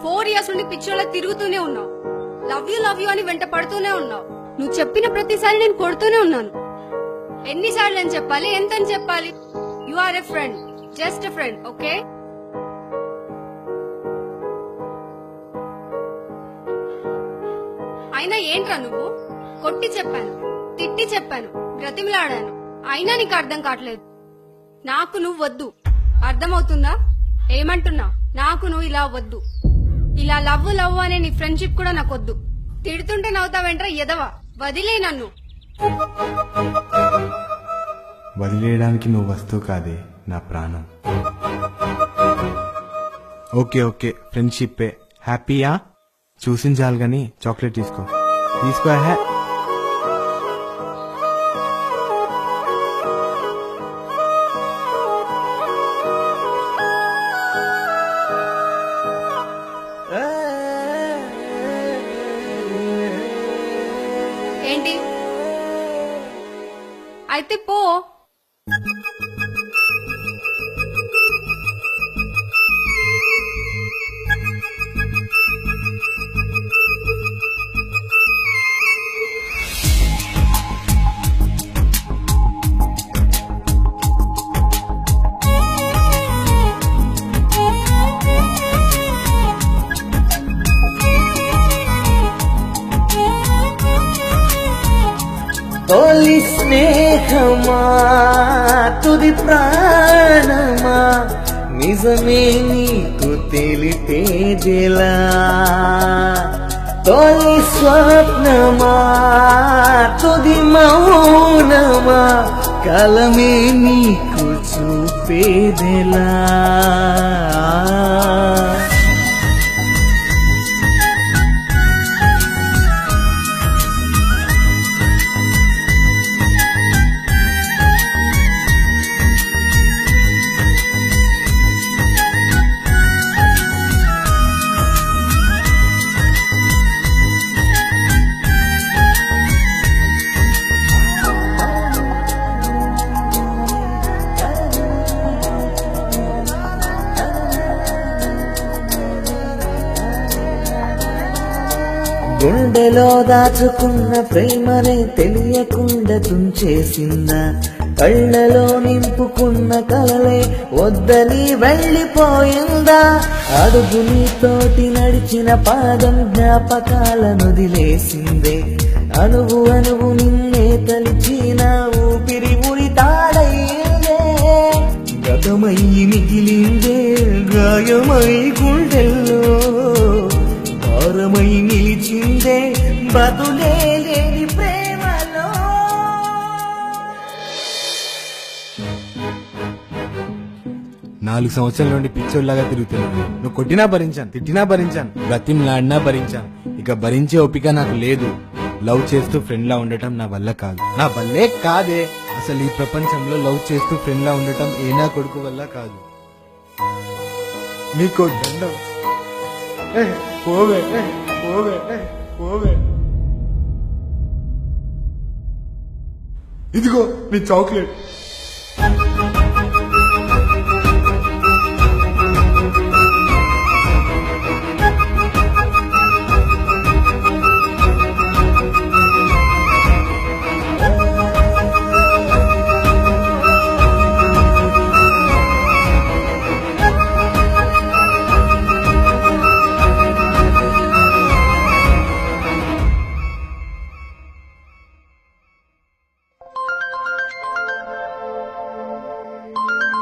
4 years నుండి పిచ్చోళ్ళ తిరుగుతూనే ఉన్నావు. లవ్ యూ అని వెంట పడుతూనే ఉన్నావు. నువ్వు చెప్పిన ప్రతిసారి నేను కొడుతూనే ఉన్నాను. ఎన్నిసార్లు అని చెప్పాలి, ఎంతని చెప్పాలి? You are a friend, just a friend, okay? అయినా ఏంట్రా నువ్వు? కొట్టి చెప్పాను, తిట్టి చెప్పాను, బ్రతిమలాడాను, అయినా నీకు అర్థం కావట్లేదు. నాకు నువ్వు వద్దు, అర్థమవుతుందా? ఏమంటున్నా? నాకు నువ్వు ఇలా వద్దు. ఇలా లవ్ అనే నీ ఫ్రెండ్షిప్ కూడా నాకు వద్దు. తిడుతుంటే నవ్వుతావేంట్రా ఎదవా? వదిలే నన్ను. వదిలేయడానికి నువ్వు వస్తువు కాదే, నా ప్రాణం. ఓకే ఓకే, ఫ్రెండ్షిప్పే. హ్యాపీయా? చూసించాలి గాని చాక్లెట్ తీసుకో. హే. ఏంటి? అయితే పో. తొలి స్నేహమా తుది ప్రాణమా నిజమే నీకు తెలిపేదిలా. తొలి స్వప్నమా తుది మౌనమా కలమే నీకు చూపేదిలా. గుండెలో దాచుకున్న ప్రేమనే తెలియకుండా తుంచేసిందా. కళ్ళలో నింపుకున్న కలలే వద్దని వెళ్ళిపోయిందా. అడుగు నీతోటి నడిచిన పాదం జ్ఞాపకాలను వదిలేసిందే. అణువు అణువు నిన్నే తలిచిన ఊపిరి ఉరి తాడయ్యిందే. గతమై మిగిలిందే గాయమై గుండెల్లో భారమై నిలిచిందే బదులే లేని ప్రేమలో. నాలుగు సంవత్సరాల నుండి పిచ్చోళ్ళలాగా తిరుగుతున్నాను. నువ్వు కొట్టినా భరించాను, తిట్టినా భరించాను, బ్రతిమలాడినా భరించాను. ఇక భరించే ఓపిక నాకు లేదు. లవ్ చేస్తూ ఫ్రెండ్ లా ఉండటం నా వల్ల కాదు. నా వల్లే కాదే. అసలు ఈ ప్రపంచంలో లవ్ చేస్తూ ఫ్రెండ్ లా ఉండటం ఏనా కొడుకు వల్ల కాదు. నీకో దండం. పోవే పోవే పోవే. ఇదిగో నీ చాక్లెట్.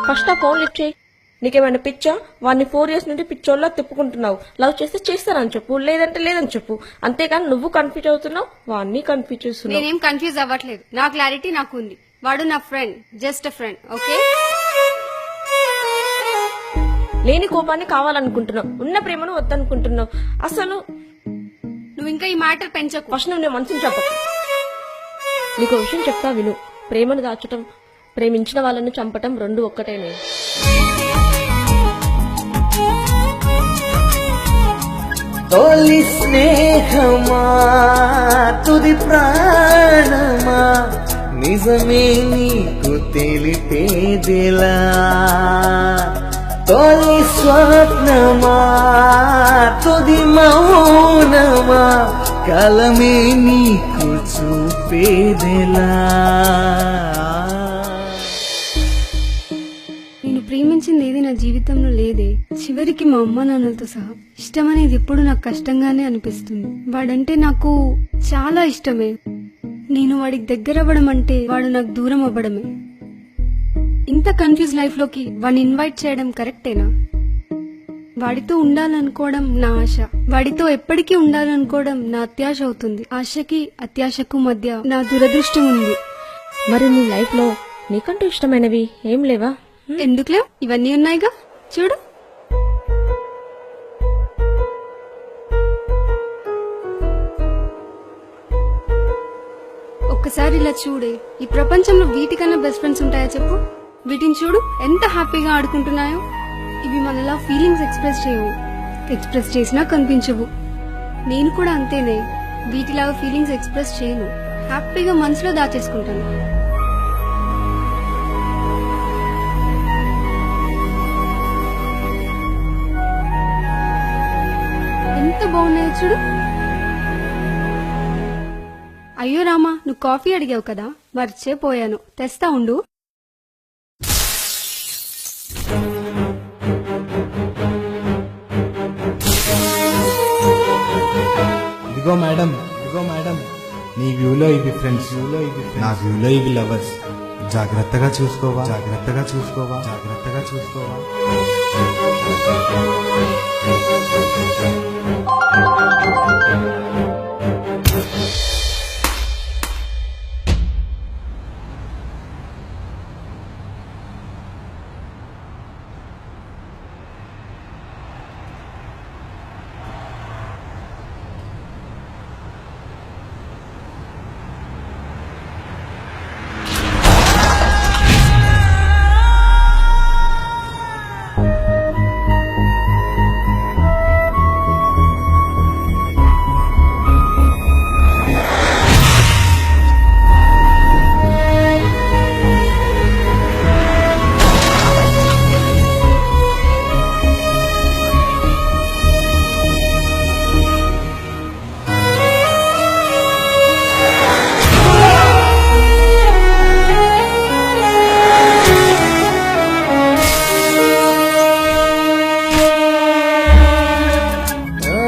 ఫస్ట్ ఆ ఫోన్ లిఫ్ట్ చేయి. నీకేమైనా పిచ్చా? వాడిని 4 years నుండి పిచ్చోళ్ళ తిప్పుకుంటున్నావు. లవ్ చేస్తే చేస్తానని చెప్పు, లేదంటే లేదని చెప్పు. అంతేకాని నువ్వు కన్ఫ్యూజ్ అవుతున్నావు, వాడిని కన్ఫ్యూజ్ చేస్తున్నావు. నేనేం కన్ఫ్యూజ్ అవ్వట్లేదు. నా క్లారిటీ నాకు ఉంది. వాడు నా ఫ్రెండ్, జస్ట్ ఫ్రెండ్, ఓకే? లేని కోపాన్ని కావాలనుకుంటున్నావు, ఉన్న ప్రేమను వద్దనుకుంటున్నావు. అసలు నువ్వు ఇంకా ఈ మ్యాటర్ పెంచకు. ఫస్ట్ నువ్వు నేను మనసుని చెప్పకు. నీకు విషయం చెప్తా విను. ప్రేమను దాచటం, ప్రేమించిన వాళ్ళను చంపటం రెండు ఒక్కటేనే. తొలి స్నేహమా తుది ప్రాణమా నిజమే నీకు తెలిపేదిలా. తొలి స్వప్నమా తుది మౌనమా కలమే నీకు చూపేదెలా. నేను ప్రేమించింది ఏది నా జీవితంలో లేదే. చివరికి మా అమ్మ నాన్నలతో సహా ఇష్టం అనేది ఎప్పుడు నాకు కష్టంగానే అనిపిస్తుంది. వాడంటే నాకు చాలా ఇష్టమే. నేను వాడికి దగ్గర అవ్వడం అంటే వాడు నాకు దూరం అవ్వడమే. ఇంత కన్ఫ్యూజ్ లైఫ్ లోకి వాడిని ఇన్వైట్ చేయడం కరెక్టేనా? వాడితో ఉండాలనుకోవడం నా ఆశ, వాడితో ఎప్పటికీ ఉండాలనుకోవడం నా అత్యాశ అవుతుంది. ఆశకి అత్యాశకు మధ్య నా దురదృష్టం ఉంది. మరి నీ లైఫ్ లో నీకంటూ ఇష్టమైనవి ఏం లేవా? ఎందుకులే, ఇవన్నీ ఉన్నాయిగా, చూడు. ఒక్కసారి ఇలా చూడే. ఈ ప్రపంచంలో వీటికన్నా బెస్ట్ ఫ్రెండ్స్ ఉంటాయా చెప్పు? వీటిని చూడు ఎంత హ్యాపీగా ఆడుకుంటున్నాయో. ఇవి మనలా ఫీలింగ్స్ ఎక్స్ప్రెస్ చేయవు, ఎక్స్ప్రెస్ చేసినా కనిపించవు. నేను కూడా అంతేనే, వీటిలాగా ఫీలింగ్స్ ఎక్స్ప్రెస్ చేయను, హ్యాపీగా మనసులో దాచేసుకుంటాను. ఎంత బాగున్నాయో చూడు. అయ్యో రామా, నువ్వు కాఫీ అడిగావు కదా, మర్చిపోయాను, తెస్తా ఉండు. ఇదిగో మేడం, నీ వ్యూలో ఇది ఫ్రెండ్స్, నా వ్యూలో ఇవి లవర్స్. జాగ్రత్తగా చూసుకోవా.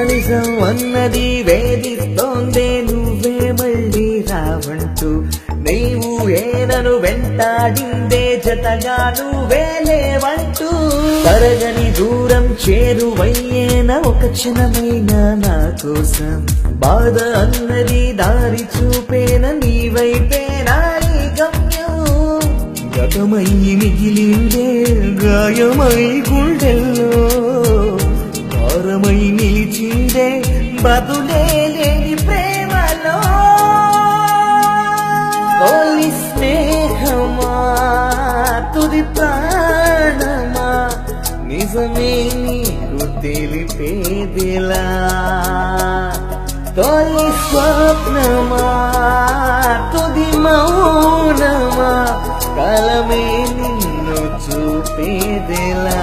నిజం అన్నది వేధిస్తోందే, నువ్వే మళ్ళీ రావంటూ. నీవు ఏనను వెంటాడిందే, జతగా నువ్వే లేవంటూ. తరగని దూరం చేరువయ్యేన ఒక క్షణమైన నా కోసం. బాధ అన్నది దారి చూపేన, నీవైపే నాని గమ్యం. గతమై మిగిలిందే గాయమై గుండెల్లో, భారమై నిలిచిందే బదులే లేని ప్రేమలో. తొలి స్నేహమా తుది ప్రాణమా నిజమే నీకు తెలిపేదిలా. తొలి స్వప్నమా తుది మౌనమా కలమే నిన్ను చూపేదిలా.